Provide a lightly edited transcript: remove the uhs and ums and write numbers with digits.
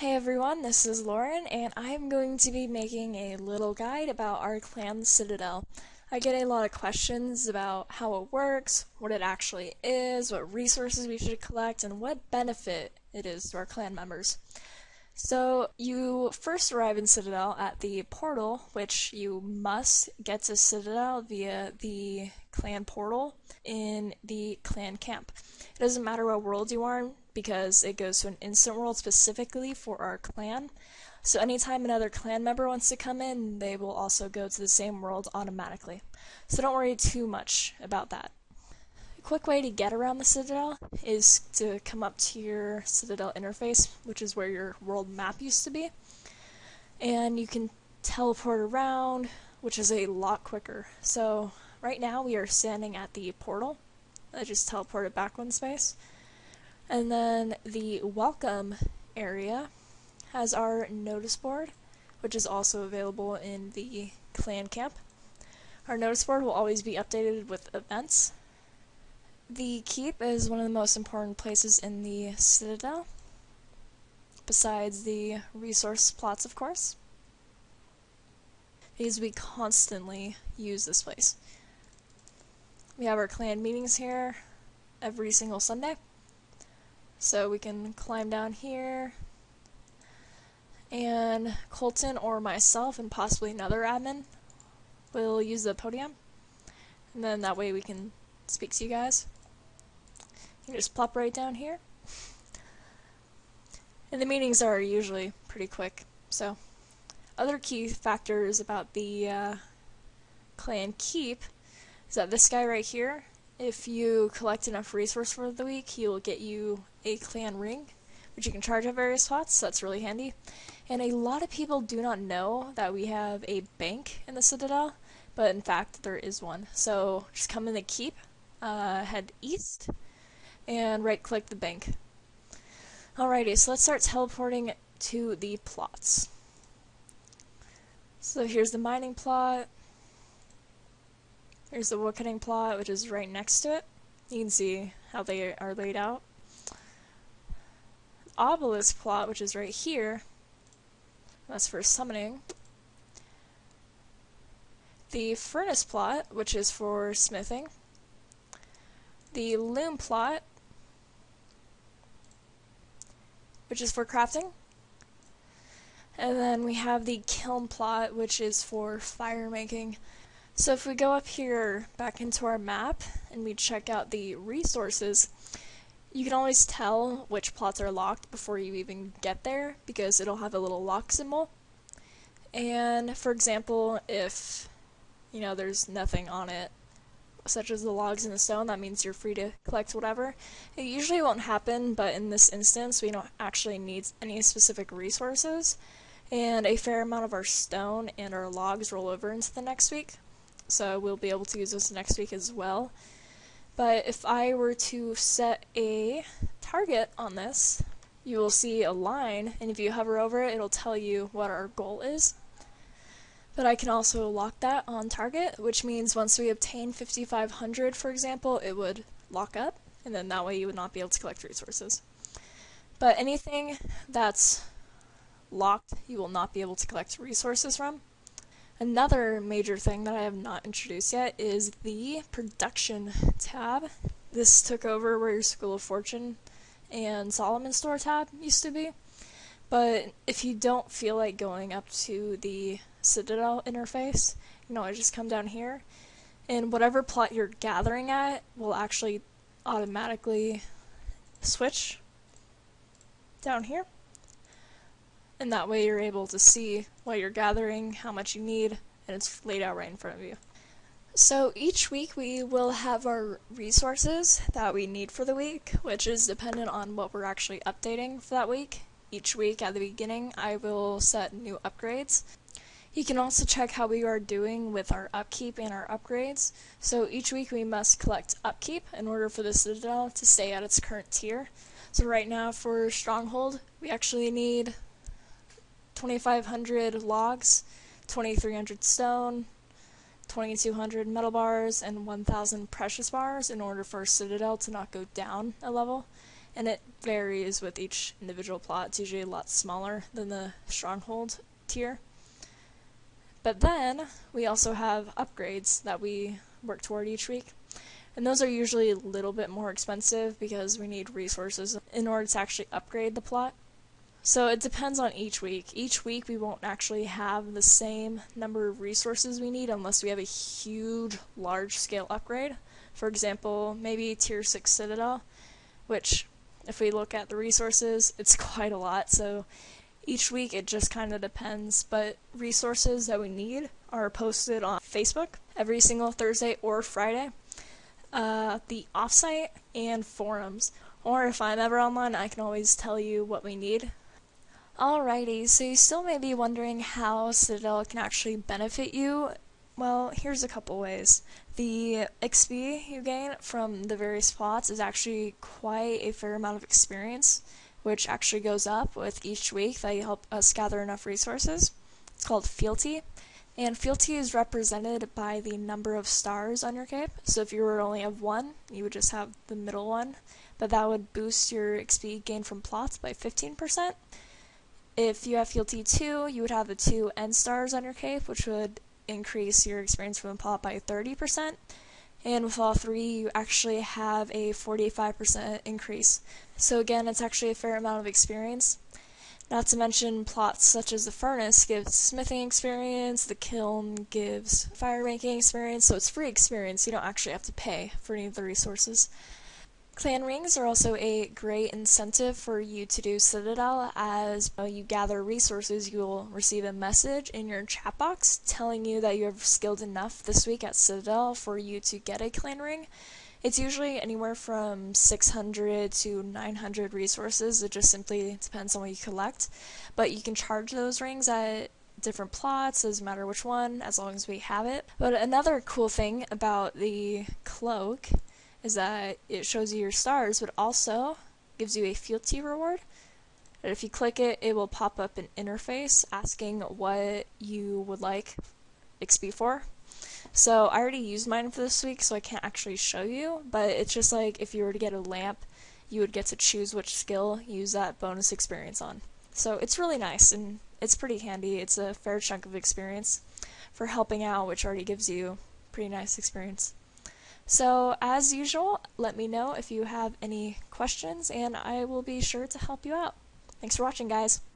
Hey everyone, this is Lauren, and I'm going to be making a little guide about our clan Citadel. I get a lot of questions about how it works, what it actually is, what resources we should collect, and what benefit it is to our clan members. So, you first arrive in Citadel at the portal, which you must get to Citadel via the clan portal in the clan camp. It doesn't matter what world you are in because it goes to an instant world specifically for our clan. So anytime another clan member wants to come in, they will also go to the same world automatically. So don't worry too much about that. A quick way to get around the Citadel is to come up to your Citadel interface, which is where your world map used to be, and you can teleport around, which is a lot quicker. So right now we are standing at the portal. I just teleported back one space. And then the welcome area has our notice board, which is also available in the clan camp. Our notice board will always be updated with events. The keep is one of the most important places in the Citadel, besides the resource plots, of course, because we constantly use this place. We have our clan meetings here every single Sunday, so we can climb down here, and Colton or myself and possibly another admin will use the podium, and then that way we can speak to you guys. You can just plop right down here. And the meetings are usually pretty quick. So, other key factors about the clan keep is that this guy right here, if you collect enough resource for the week, he will get you a clan ring, which you can charge at various spots, so that's really handy. And a lot of people do not know that we have a bank in the Citadel, but in fact there is one. So just come in the keep, head east, and right click the bank. Alrighty, so let's start teleporting to the plots. So here's the mining plot. Here's the woodcutting plot, which is right next to it. You can see how they are laid out. Obelisk plot, which is right here. That's for summoning. The furnace plot, which is for smithing. The loom plot, which is for crafting. And then we have the kiln plot, which is for fire making. So if we go up here back into our map and we check out the resources, you can always tell which plots are locked before you even get there because it'll have a little lock symbol. And for example, if there's nothing on it, such as the logs and the stone, that means you're free to collect whatever. It usually won't happen, but in this instance we don't actually need any specific resources, and a fair amount of our stone and our logs roll over into the next week, so we'll be able to use this next week as well. But if I were to set a target on this, you will see a line, and if you hover over it, it'll tell you what our goal is. But I can also lock that on target, which means once we obtain 5,500, for example, it would lock up, and then that way you would not be able to collect resources. But anything that's locked, you will not be able to collect resources from. Another major thing that I have not introduced yet is the production tab. This took over where your School of Fortune and Solomon Store tab used to be. But if you don't feel like going up to the Citadel interface, you can always just come down here, and whatever plot you're gathering at will actually automatically switch down here. And that way you're able to see what you're gathering, how much you need, and it's laid out right in front of you. So each week we will have our resources that we need for the week, which is dependent on what we're actually updating for that week. Each week at the beginning I will set new upgrades. You can also check how we are doing with our upkeep and our upgrades. So each week we must collect upkeep in order for the Citadel to stay at its current tier. So right now for Stronghold we actually need 2,500 logs, 2,300 stone, 2,200 metal bars, and 1,000 precious bars in order for Citadel to not go down a level. and it varies with each individual plot. It's usually a lot smaller than the Stronghold tier. But then we also have upgrades that we work toward each week. And those are usually a little bit more expensive because we need resources in order to actually upgrade the plot. So it depends on each week. Each week we won't actually have the same number of resources we need unless we have a huge, large-scale upgrade. For example, maybe Tier 6 Citadel, which, if we look at the resources, it's quite a lot. So each week it just kind of depends, but resources that we need are posted on Facebook every single Thursday or Friday, the offsite, and forums. Or if I'm ever online, I can always tell you what we need. Alrighty, so you still may be wondering how Citadel can actually benefit you. Well, here's a couple ways. The XP you gain from the various plots is actually quite a fair amount of experience, which actually goes up with each week that you help us gather enough resources. It's called fealty, and fealty is represented by the number of stars on your cape. So if you were only have one, you would just have the middle one, but that would boost your XP gain from plots by 15%. If you have fealty 2, you would have the 2 end stars on your cape, which would increase your experience from the plot by 30%. And with all 3, you actually have a 45% increase. So again, it's actually a fair amount of experience. Not to mention plots such as the furnace gives smithing experience, the kiln gives fire making experience, so it's free experience. You don't actually have to pay for any of the resources. Clan rings are also a great incentive for you to do Citadel. As you gather resources, you'll receive a message in your chat box telling you that you have skilled enough this week at Citadel for you to get a clan ring. It's usually anywhere from 600 to 900 resources. It just simply depends on what you collect. But you can charge those rings at different plots, doesn't matter which one, as long as we have it. But another cool thing about the cloak is that it shows you your stars, but also gives you a fealty reward. And if you click it, it will pop up an interface asking what you would like XP for. So I already used mine for this week, so I can't actually show you, but it's just like if you were to get a lamp, you would get to choose which skill you use that bonus experience on. So it's really nice, and it's pretty handy. It's a fair chunk of experience for helping out, which already gives you pretty nice experience. So, as usual, let me know if you have any questions, and I will be sure to help you out. Thanks for watching, guys.